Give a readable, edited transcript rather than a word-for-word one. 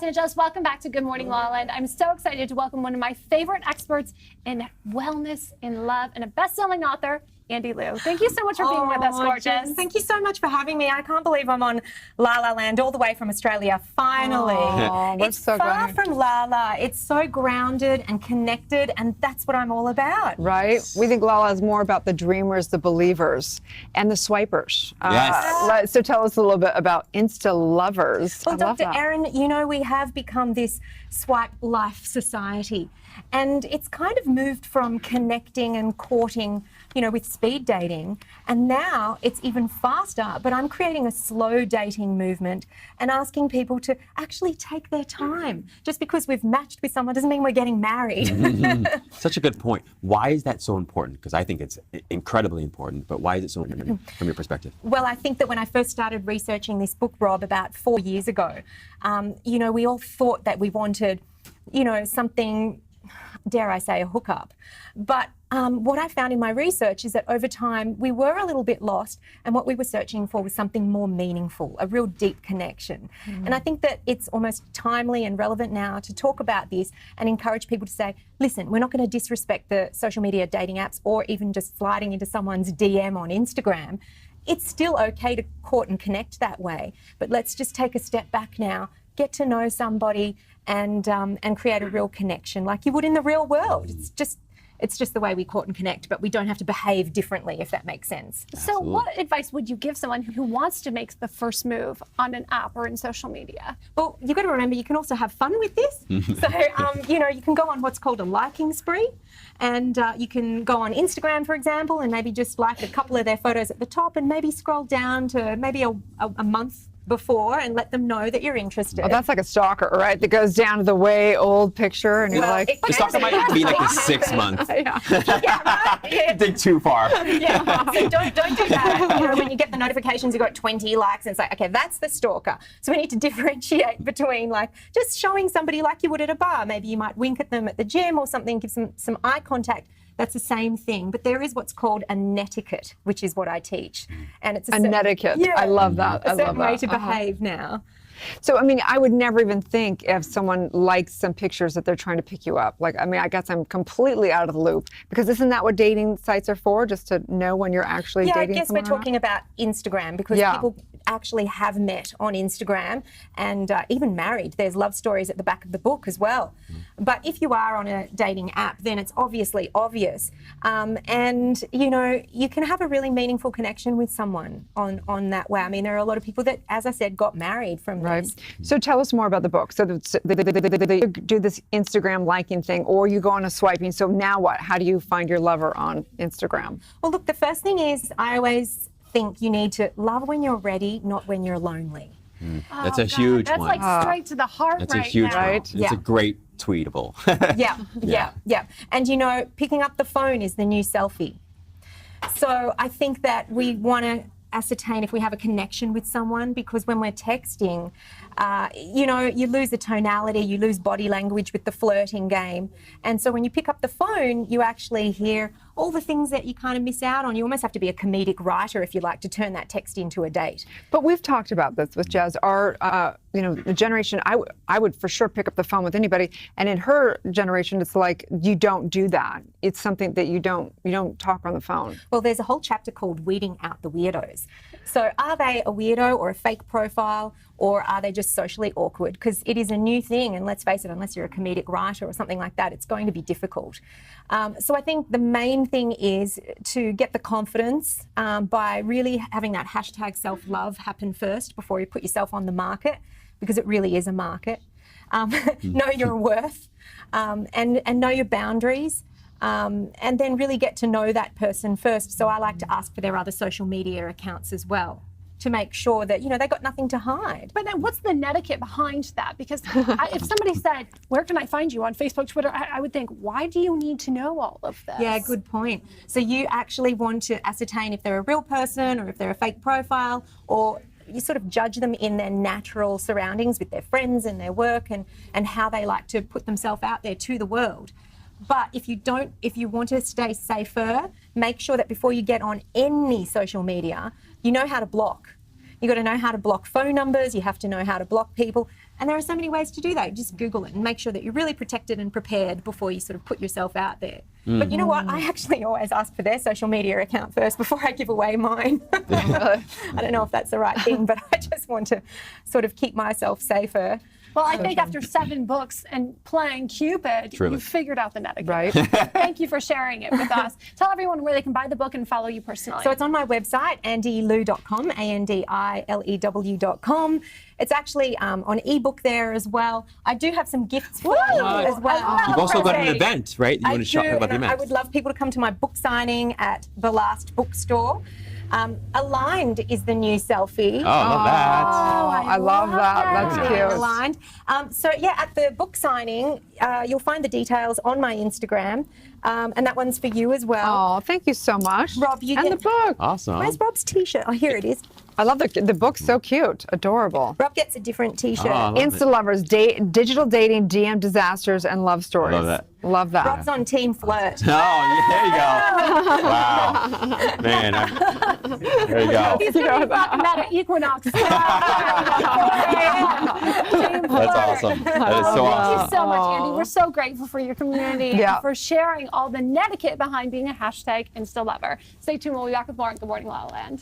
Angeles. Welcome back to Good Morning LaLa. And I'm so excited to welcome one of my favorite experts in wellness, in love, and a best-selling author, Andi Lew. Thank you so much for being with us, gorgeous. Jen, thank you so much for having me. I can't believe I'm on LaLa Land all the way from Australia, finally. It's so far from LaLa. It's so grounded and connected, and that's what I'm all about. Right? We think LaLa is more about the dreamers, the believers, and the swipers. Yes. So tell us a little bit about Insta lovers. Well, Dr. Erin, you know, we have become this swipe life society, and it's kind of moved from connecting and courting, you know, with speed dating, and now it's even faster, but I'm creating a slow dating movement and asking people to actually take their time. Just because we've matched with someone doesn't mean we're getting married. Such a good point. Why is that so important? Because I think it's incredibly important, but why is it so important from your perspective? Well, I think that when I first started researching this book, Rob, about 4 years ago, you know, we all thought that we wanted, you know, something, dare I say, a hookup. But what I found in my research is that over time we were a little bit lost, and what we were searching for was something more meaningful, a real deep connection. And I think that it's almost timely and relevant now to talk about this and encourage people to say, listen, we're not going to disrespect the social media dating apps or even just sliding into someone's DM on Instagram. It's still okay to court and connect that way, but let's just take a step back now, get to know somebody, and create a real connection like you would in the real world. It's just the way we court and connect, but we don't have to behave differently, if that makes sense. So what advice would you give someone who wants to make the first move on an app or in social media? Well, you've got to remember you can also have fun with this. So, you know, you can go on what's called a liking spree, and you can go on Instagram, for example, and maybe just like a couple of their photos at the top and maybe scroll down to maybe a month before and let them know that you're interested. Oh, that's like a stalker, right? That goes down to the way old picture, and you're like... The stalker might be like the 6 months. Dig too far. Yeah, so don't do that. You know, when you get the notifications, you've got 20 likes, and it's like, okay, that's the stalker. So we need to differentiate between like just showing somebody like you would at a bar. Maybe you might wink at them at the gym or something, give some eye contact. That's the same thing, but there is what's called a netiquette, which is what I teach, and it's a netiquette. Yeah, I love that. A certain way to behave now. So, I mean, I would never even think if someone likes some pictures that they're trying to pick you up. Like, I mean, I guess I'm completely out of the loop, because isn't that what dating sites are for? Just to know when you're actually dating someone? Yeah, I guess we're talking about Instagram, because people actually have met on Instagram and even married. There's love stories at the back of the book as well. But if you are on a dating app, then it's obviously obvious. And, you know, you can have a really meaningful connection with someone on that way. I mean, there are a lot of people that, as I said, got married from this. So tell us more about the book. So they do this Instagram liking thing, or you go on a swiping. So now what? How do you find your lover on Instagram? Well, look, the first thing is I always think you need to love when you're ready, not when you're lonely. That's a huge one. That's like straight to the heart. That's a huge one. Right? It's a great tweetable. Yeah. And you know, picking up the phone is the new selfie. So I think that we want to ascertain if we have a connection with someone, because when we're texting, you know, you lose the tonality, you lose body language with the flirting game. And so when you pick up the phone, you actually hear all the things that you kind of miss out on. You almost have to be a comedic writer if you like to turn that text into a date. But we've talked about this with Jazz. Our, you know, the generation, I would for sure pick up the phone with anybody. And in her generation, it's like, you don't do that. It's something that you don't talk on the phone. Well, there's a whole chapter called Weeding Out the Weirdos. So are they a weirdo or a fake profile, or are they just socially awkward? Because it is a new thing, and let's face it, unless you're a comedic writer or something like that, it's going to be difficult. So I think the main thing is to get the confidence by really having that hashtag self-love happen first before you put yourself on the market, because it really is a market. Know your worth and know your boundaries. And then really get to know that person first. So I like to ask for their other social media accounts as well, to make sure that, you know, they got nothing to hide. But then what's the netiquette behind that? Because if somebody said, where can I find you on Facebook, Twitter, I would think, why do you need to know all of this? Yeah, good point. So you actually want to ascertain if they're a real person or if they're a fake profile, or you sort of judge them in their natural surroundings with their friends and their work and how they like to put themselves out there to the world. But if you want to stay safer, make sure that before you get on any social media, you know how to block. You've got to know how to block phone numbers, you have to know how to block people. And there are so many ways to do that. Just Google it and make sure that you're really protected and prepared before you sort of put yourself out there. But you know what? I actually always ask for their social media account first before I give away mine. I don't know if that's the right thing, but I just want to sort of keep myself safer. Well, I think after 7 books and playing Cupid, Truly. you figured out the netiquette. Right. Thank you for sharing it with us. Tell everyone where they can buy the book and follow you personally. So it's on my website, andilew.com, ANDILEW.com. It's actually on ebook there as well. I do have some gifts for you as well. You've also got an Great. event, right? You want to talk about the event? I would love people to come to my book signing at the Last Bookstore. Aligned is the new selfie. Oh, I love that. I love that. That's Being cute. aligned. So yeah, at the book signing, you'll find the details on my Instagram, and that one's for you as well. Oh, thank you so much. Rob, you and get- the book. Awesome. Where's Rob's T-shirt? Oh, here it is. I love the book's so cute, adorable. Rob gets a different T-shirt. Oh, I love Insta lovers, digital dating, DM disasters, and love stories. love that. Love that. Rob's on Team Flirt. Oh, yeah, there you go. Wow. Man, there you go. He's going to be rocking that at Equinox. That's awesome. That is so awesome. Thank you so much, Andy. We're so grateful for your community Yeah. and for sharing all the netiquette behind being a hashtag Insta lover. Stay tuned. We'll be back with more on Good Morning La La Land.